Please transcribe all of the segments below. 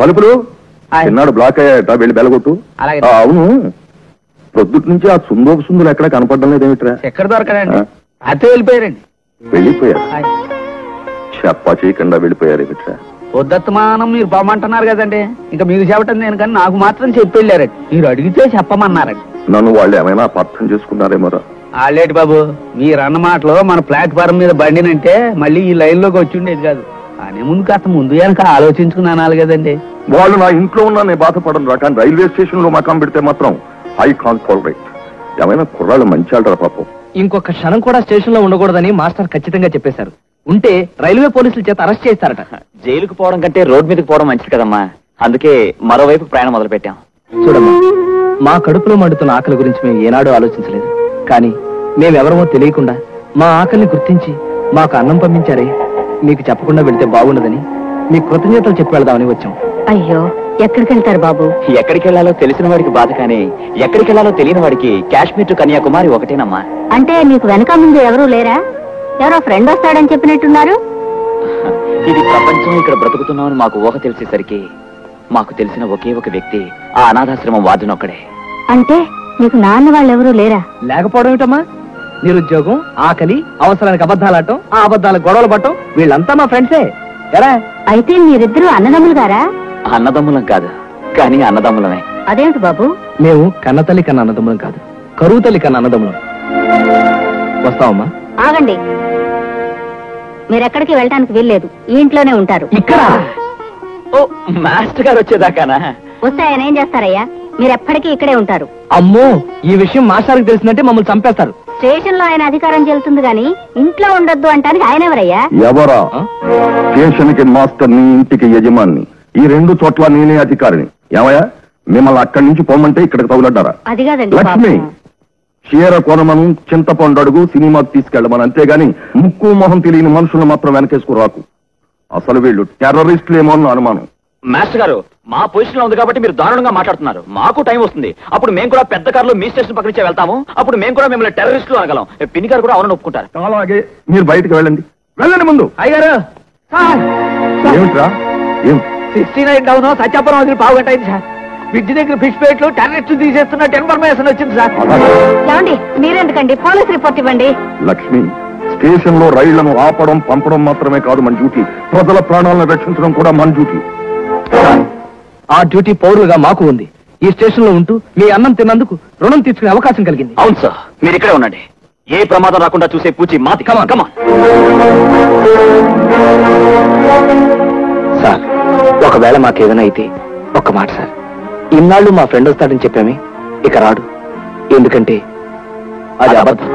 తలుపులు చిన్నాడు బ్లాక్ అయ్యాట, వెళ్ళి బెలగొట్టు. అవును, పొద్దుటి నుంచి ఆ సుందులు ఎక్కడ కనపడడం లేదేమిట్రా? ఎక్కడ దొరకడండి, అతే వెళ్ళిపోయారండి. వెళ్ళిపోయారు? చెప్పా చేయకుండా వెళ్ళిపోయారు ఏమిట్రా? పొద్దుమానం మీరు బామంటున్నారు కదండి, ఇంకా మీరు చెప్పటం నేను కానీ నాకు మాత్రం చెప్పి వెళ్ళారండి. మీరు అడిగితే చెప్పమన్నారండి. నన్ను వాళ్ళు ఏమైనా అపార్థం చేసుకున్నారేమోరా? ఆలేటి బాబు, మీరు అన్న మాటలో మన ప్లాట్ఫారం మీద బండినంటే మళ్ళీ ఈ లైన్ లోకి వచ్చి ఉండేది కాదు. అనే ముందు కాస్త ముందు వెనక ఆలోచించుకుని అనాలి కదండి. వాళ్ళు నా ఇంట్లో ఉన్నా నేను బాధపడను రా, కానీ రైల్వే స్టేషన్ లో మకాం పెడితే మాత్రం ఐ కాంట్ టాలరేట్. ఏమైనా కుర్రాళ్ళు మంచి ఆడరా పాపం. ఇంకొక క్షణం కూడా స్టేషన్ లో ఉండకూడదని మాస్టర్ ఖచ్చితంగా చెప్పేశారు. ఉంటే రైల్వే పోలీసుల చేత అరెస్ట్ చేస్తారట. జైలుకు పోవడం కంటే రోడ్ మీదకి పోవడం మంచిది కదమ్మా, అందుకే మరోవైపు ప్రయాణం మొదలు పెట్టాం. చూడమ్మా, మా కడుపులో మండుతున్న ఆకలి గురించి మేము ఏనాడూ ఆలోచించలేదు. కానీ మేమెవరమో తెలియకుండా మా ఆకలిని గుర్తించి మాకు అన్నం పంపించారే, మీకు చెప్పకుండా వెళ్తే బాగుండదని మీ కృతజ్ఞతలు చెప్పి వెళదామని వచ్చాం. అయ్యో, ఎక్కడికి వెళ్తారు బాబు? ఎక్కడికి వెళ్లాలో తెలిసిన వాడికి బాధ, కానీ ఎక్కడికి వెళ్లాలో తెలియని వాడికి కాశ్మీర్ టు కన్యాకుమారి ఒకటేనమ్మా. అంటే మీకు వెనక ముందు ఎవరూ లేరా? ఎవరో ఫ్రెండ్ వస్తాడని చెప్పినట్టున్నారు. ఇది ప్రపంచం, ఇక్కడ బ్రతుకుతున్నామని మాకు ఊహ తెలిసేసరికి మాకు తెలిసిన ఒకే ఒక వ్యక్తి ఆ అనాథాశ్రమం వార్డునొక్కడే. అంటే మీకు నాన్న వాళ్ళు ఎవరూ లేరా? లేకపోవడం ఏమిటమ్మా? నిరుద్యోగం, ఆకలి, అవసరానికి అబద్ధాలాడటం, ఆ అబద్ధాలకు గొడవలు పట్టడం, వీళ్ళంతా మా ఫ్రెండ్సే. ఎరా, అయితే మీరిద్దరూ అన్నదమ్ములు గారా? అన్నదమ్ములం కాదు, కానీ అన్నదమ్ములమే. అదేమిటి బాబు? మేము కన్నతల్లి కన్నా అన్నదమ్ములం కాదు, కరువు తల్లి కన్నా అన్నదమ్ములం. వస్తావమ్మా? ఆగండి, మీరెక్కడికి వెళ్ళటానికి వీల్లేదు, ఈ ఇంట్లోనే ఉంటారు. ఇక్కడ? ఓ, మాస్టర్ గారు వచ్చేదాకానా? వస్తే ఆయన ఏం చేస్తారయ్యా? మీరెప్పటికీ ఇక్కడే ఉంటారు. అమ్మో, ఈ విషయం మాస్టర్కి తెలిసిందంటే మమ్మల్ని చంపేస్తారు. స్టేషన్ లో ఆయన అధికారం చెల్లుతుంది గాని ఇంట్లో ఉండొద్దు అంటానికి ఆయన ఎవరయ్యా? ఎవరా? స్టేషన్ కి మాస్టర్ ని, ఇంటికి యజమాని, ఈ రెండు చోట్ల నేనే అధికారిని. ఏమయ్యా, మిమ్మల్ని అక్కడి నుంచి పోమంటే ఇక్కడికి తగులడ్డారా? అది కాదండి లక్ష్మి, చీర కొనమను, చింతపండు అడుగు, సినిమాకి తీసుకెళ్ళమని, అంతేగాని ముక్కు మొహం తెలియని మనుషులు మాత్రం వెనకేసుకు రాకు. అసలు వీళ్ళు టెర్రరిస్టులేమో అన్న అనుమానం. మాస్టర్ గారు, మా పొజిషన్ లో ఉంది కాబట్టి మీరు దారుణంగా మాట్లాడుతున్నారు. మాకు టైం వస్తుంది, అప్పుడు మేము కూడా పెద్ద కారులో మీ స్టేషన్ పక్క నుంచే వెళ్తాము. అప్పుడు మేము కూడా మిమ్మల్ని టెర్రరిస్టులు అనగలం. పిన్ని గారు కూడా అవునని ఒప్పుకుంటారు. అలాగే, మీరు బయటకు వెళ్ళండి. వెళ్ళండి ముందు. అయ్యారు ఏమిట్రా? ఏం 69 డౌన్ సత్యాపురం వదిలి పావుగంట అయింది సార్. బ్రిడ్జ్ దగ్గర ఫిష్ ప్లేట్లు టెర్రరిస్టులు తీసేస్తున్నట్టు ఇన్ఫర్మేషన్ వచ్చింది సార్. ఏమండి, మీరెందుకండి? పోలీస్ రిపోర్ట్ ఇవ్వండి. లక్ష్మి, స్టేషన్ లో రైళ్లను ఆపడం, పంపడం మాత్రమే కాదు మన డ్యూటీ, ప్రజల ప్రాణాలను రక్షించడం కూడా మన డ్యూటీ. ఆ డ్యూటీ పౌరులుగా మాకు ఉంది. ఈ స్టేషన్ లో ఉంటూ మీ అన్నం తిన్నందుకు రుణం తీసుకునే అవకాశం కలిగింది. అవును సార్, మీరు ఇక్కడే ఉండండి. ఏ ప్రమాదం రాకుండా చూసే పూచి మాది. కమాన్ కమాన్. సార్, ఒకవేళ మాకేదైనా అయితే ఒక్క మాట సార్. ఇన్నాళ్ళు మా ఫ్రెండ్ వస్తాడని చెప్పామే, ఇక రాడు. ఎందుకంటే అది అబద్ధం.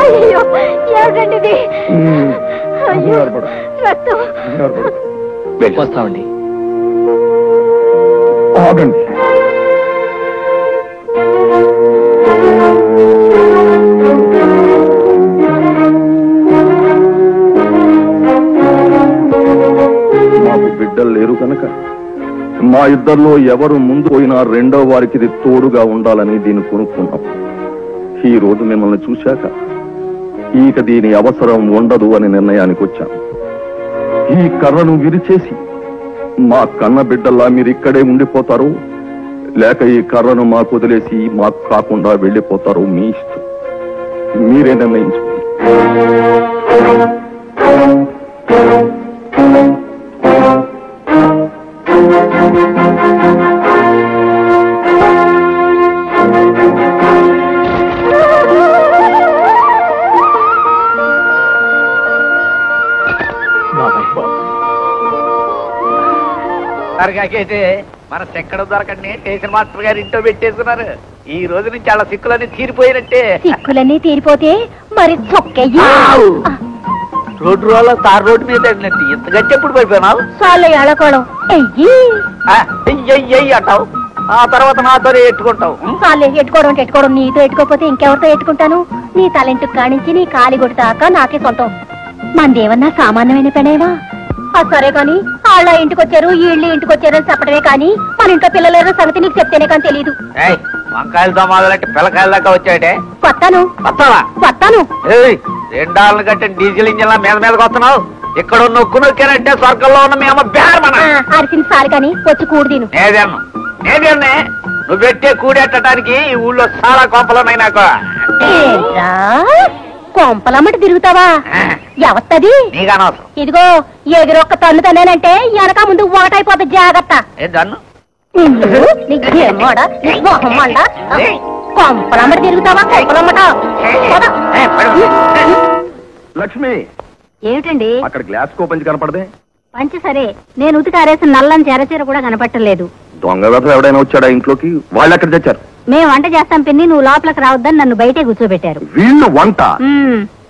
అయ్యో ఏమిటండి ఇది? అయ్యో రక్తం. వస్తామండి. ఆగండి. మాకు బిడ్డలు లేరు కనుక మా ఇద్దరిలో ఎవరు ముందు పోయినా రెండో వారికి ఇది తోడుగా ఉండాలని దీన్ని కొనుక్కున్నాం. ఈ రోజు మిమ్మల్ని చూశాక ఇక దీని అవసరం ఉండదు అని నిర్ణయానికి వచ్చాం. ఈ కర్రను విరిచేసి మా కన్న బిడ్డల్లా మీరు ఇక్కడే ఉండిపోతారు, లేక ఈ కర్రను మాకు వదిలేసి మాకు కాకుండా వెళ్ళిపోతారు. మీ ఇష్టం, మీరే నిర్ణయించుకోండి. కాకైతే మన చెక్కడ దొరకండి స్టేషన్ మాస్టర్ గారు ఇంట్లో పెట్టేసుకున్నారు. ఈ రోజు నుంచి అలా సిక్కులన్నీ తీరిపోయినట్టే. సిక్కులన్నీ తీరిపోతే మరి చొక్కయ్యి రోడ్డు రోడ్లో తార్ రోడ్డు మీద వెళ్ళినట్టు ఇంత గట్టి ఎప్పుడు పడిపోయినావు? చాలా ఎళకోవడం అయ్యి అంటావు, ఆ తర్వాత నాతో ఎట్టుకుంటావు. చాలే ఎట్టుకోవడం నీతో ఎట్టుకోపోతే ఇంకెవరితో ఎట్టుకుంటాను? నీ తలెంటుకు కానించి నీ కాలి కొడతాక నాకే సొంతం. మందేమన్నా సామాన్యమైన పెనేవా? సరే కాని వాళ్ళ ఇంటికొచ్చారు వీళ్ళు ఇంటికొచ్చారు అని చెప్పడమే కాని మన ఇంట్లో పిల్లలేరో సంగతి నీకు చెప్తేనే కానీ తెలీదు. వంకాయలతో మొదలెట్టి పిల్లకాయల దాకా వచ్చాడే. వస్తాను. 2 కంటే డీజిల్ ఇంజిన్ మీద మీదకి వస్తున్నావు. ఇక్కడ నొక్కు నొక్కానంటే స్వర్గంలో ఉన్న మీ అమ్మ బేరమన అరిసిన సారి కాని వచ్చి కూడదీను. నేదేన్నే నువ్వు పెట్టే కూడెట్టడానికి ఈ ఊళ్ళో చాలా కొంపలున్నాయి నాకు. కొంపలమ్మటి తిరుగుతావా? ఎవత్తది? నీకనవసరం. ఇదిగో ఎగిరొక్క తన్ను తన్నానంటే వెనక ముందు ఒకటైపోతుంది, జాగ్రత్త. కొంపలమ్మటి తిరుగుతావా? కొంపలమ్మట. లక్ష్మి, ఏమిటండి అక్కడ గ్లాస్ కో పంచి కనపడదే? పంచి సరే, నేను ఉతికారేసిన నల్లని చెరచీర కూడా కనపట్టలేదు. దొంగ వ్యవసాయం ఎవడైనా వచ్చాడా ఇంట్లోకి? వాళ్ళు ఎక్కడ తెచ్చారు? మేము వంట చేస్తాం పిన్ని, నువ్వు లోపలికి రావద్దని నన్ను బయటే కూర్చోబెట్టారు. వీళ్ళు వంట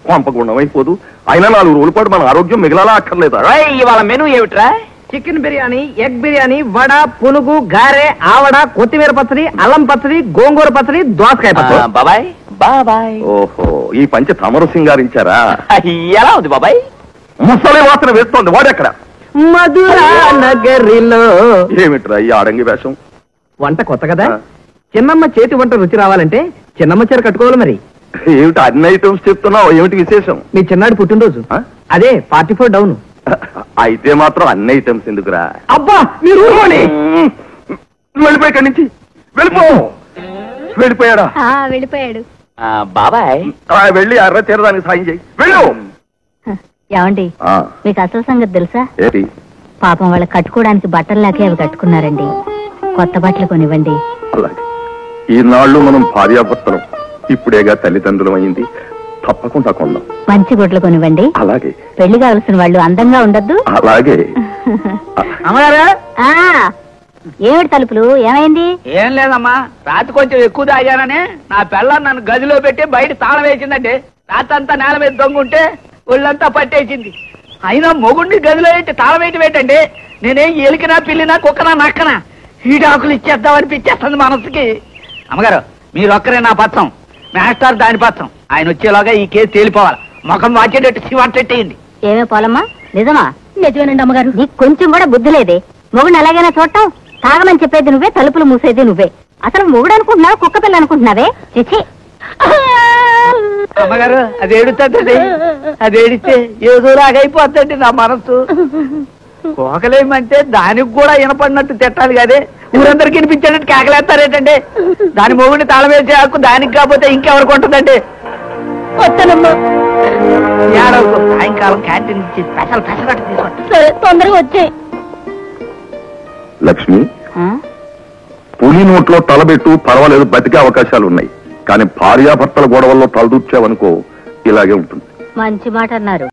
పంపకుండా అయిపోదు. అయినా 4 రోజుల పాటు మన ఆరోగ్యం మిగలాలా అక్కర్లేదా? ఇవాళ మెనూ ఏమిట్రా? చికెన్ బిర్యానీ, ఎగ్ బిర్యానీ, వడ, పునుగు, గారె, ఆవడ, కొత్తిమీర పచ్చడి, అల్లం పచ్చడి, గోంగూర పచ్చడి, దోసకాయ పచ్చడి. బాబాయ్ బాబాయ్. ఓహో, ఈ పంచి తమరు సింగారించారా? ఎలా ఉంది బాబాయ్? ముసలి వాసన వేస్తోంది. వాడెక్కడ? మధురా నగరిలో. ఏమిట్రా ఈ ఆడంగి వేషం? వంట కొత్త కదా, చిన్నమ్మ చేతి వంట రుచి రావాలంటే చిన్నమ్మ చీర కట్టుకోవాలి. మరి ఏమిటి అన్ని ఐటమ్స్ చెప్తున్నావు? ఏమిటి విశేషం? మీ చిన్నాడు పుట్టినరోజు, అదే 44 డౌన్. అయితే మాత్రం అన్ని ఐటమ్స్ ఎందుకురా? అబ్బా మీరు వెళ్ళిపోయి ఇక్కడి నుంచి. వెళ్ళిపోయాడా? వెళ్ళిపోయాడు. బాబాయ్ వెళ్ళి అర్ర తీరడానికి సాయం చేయి. వెళ్ళు. ఏమండి, మీకు అసలు సంగతి తెలుసా? ఏంటి? పాపం వాళ్ళు కట్టుకోవడానికి బట్టల్లాకే అవి కట్టుకున్నారండి. కొత్త బట్టలు కొనివ్వండి. అలాగే, ఈనాళ్ళు మనం భార్యాభర్తలం, ఇప్పుడేగా తల్లిదండ్రులం అయింది, తప్పకుండా కొందాం. మంచి గుడ్లు కొనివ్వండి. అలాగే. పెళ్లి కావలసిన వాళ్ళు అందంగా ఉండద్దు? అలాగే. అమ్మగారా, ఏమిటి తలుపులు? ఏమైంది? ఏం లేదమ్మా, రాత్రి కొంచెం ఎక్కువ తాగానని నా పిల్లని నన్ను గదిలో పెట్టి బయట తాళం వేసిందండి. రాత్రంతా నేల మీద దొంగుంటే ఒళ్ళంతా పట్టేసింది. అయినా మొగుడిని గదిలో పెట్టి తాళం వేయటం ఏంటండి? నేనేం ఎలికినా పిల్లినా కుక్కనా నక్కనా ఈడాకులు ఇచ్చేద్దామనిపించేస్తుంది మనసుకి. అమ్మగారు, మీరు ఒక్కరే నా పచ్చం, మాస్టర్ దాని పచ్చం. ఆయన వచ్చేలాగా ఈ కేసు తేలిపోవాలి. ముఖం వాచేటట్టు శివాటెట్టేయండి. ఏమే పోలమ్మా, నిజమా? నిజమేనండి అమ్మగారు. నీకు కొంచెం కూడా బుద్ధి లేదే? మొగుడు ఎలాగైనా చూడటం, తాగమని చెప్పేది నువ్వే, తలుపులు మూసేది నువ్వే. అసలు మొగుడు అనుకుంటున్నావు, కుక్క పిల్ల అనుకుంటున్నావే? చిచి. అమ్మగారు, అది ఏడుతుందండి. అది ఏడితే ఏదోలాగైపోద్దండి నా మనస్సు. కోకలేమంటే దానికి కూడా వినపడినట్టు తిట్టాలి కదే. ఊరందరికి వినిపించేటట్టు కేకలేస్తారేటండి. దాని మొగుడిని తాళం వేసే హక్కు దానికి కాకపోతే ఇంకెవరికి ఉంటుందండి? వస్తానమ్మా. సాయంకాలం క్యాంటీన్ నుంచి స్పెషల్ పెసరట్టు తీసుకుంటా. సరే, తొందరగా వచ్చే. లక్ష్మి, పులి నోట్లో తలబెట్టు, పర్వాలేదు, బతికే అవకాశాలు ఉన్నాయి. కానీ భార్యాభర్తల గొడవల్లో తలదూర్చావనుకో, ఇలాగే ఉంటుంది. మంచి మాట అన్నారు.